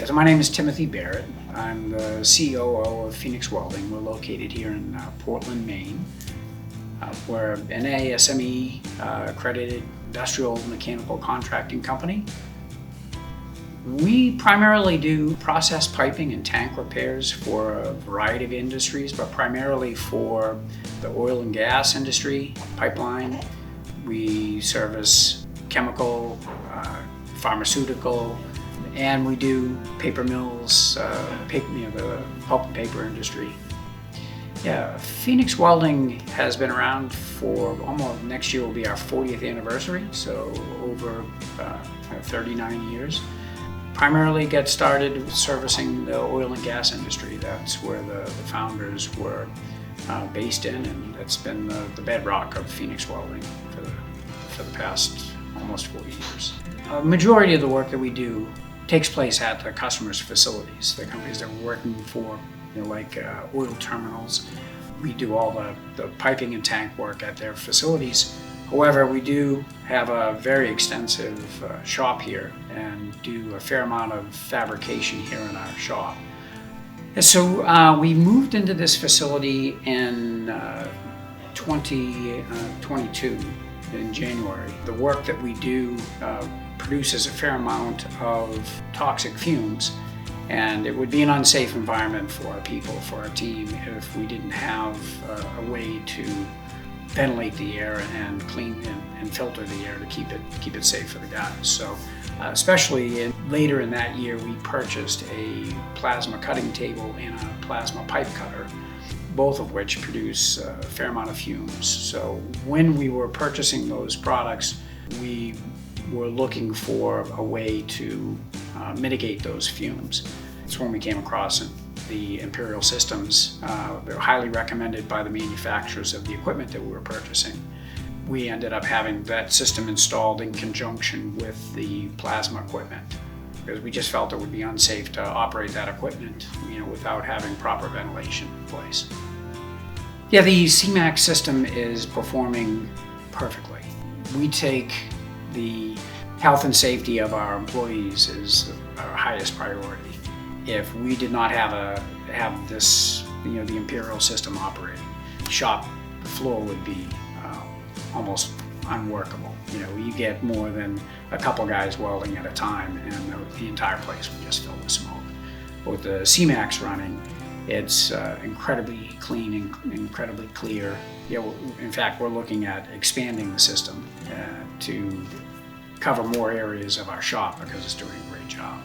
So my name is Timothy Barrett. I'm the COO of Phoenix Welding. We're located here in Portland, Maine. We're an ASME accredited industrial mechanical contracting company. We primarily do process piping and tank repairs for a variety of industries, but primarily for the oil and gas industry, pipeline. We service chemical, pharmaceutical, and we do paper mills, the pulp and paper industry. Phoenix Welding has been around for almost, next year will be our 40th anniversary, so over 39 years. Primarily got started servicing the oil and gas industry. That's where the founders were based in, and that's been the bedrock of Phoenix Welding for the past almost 40 years. A majority of the work that we do takes place at the customer's facilities, the companies that we're working for, like oil terminals. We do all the piping and tank work at their facilities. However, we do have a very extensive shop here and do a fair amount of fabrication here in our shop. And so we moved into this facility in 2022 in January. The work that we do produces a fair amount of toxic fumes, and it would be an unsafe environment for our people, for our team, if we didn't have a way to ventilate the air and clean and filter the air to keep it safe for the guys. So especially later in that year, we purchased a plasma cutting table and a plasma pipe cutter, both of which produce a fair amount of fumes. So when we were purchasing those products, we were looking for a way to mitigate those fumes. It's when we came across the Imperial Systems. They're highly recommended by the manufacturers of the equipment that we were purchasing. We ended up having that system installed in conjunction with the plasma equipment, because we just felt it would be unsafe to operate that equipment, without having proper ventilation in place. The CMAXX system is performing perfectly. We take the health and safety of our employees is our highest priority. If we did not have this, the Imperial system operating, the shop floor would be almost unworkable. You get more than a couple guys welding at a time, and the entire place would just fill with smoke. With the CMAXX running, it's incredibly clean and incredibly clear. In fact, we're looking at expanding the system to cover more areas of our shop because it's doing a great job.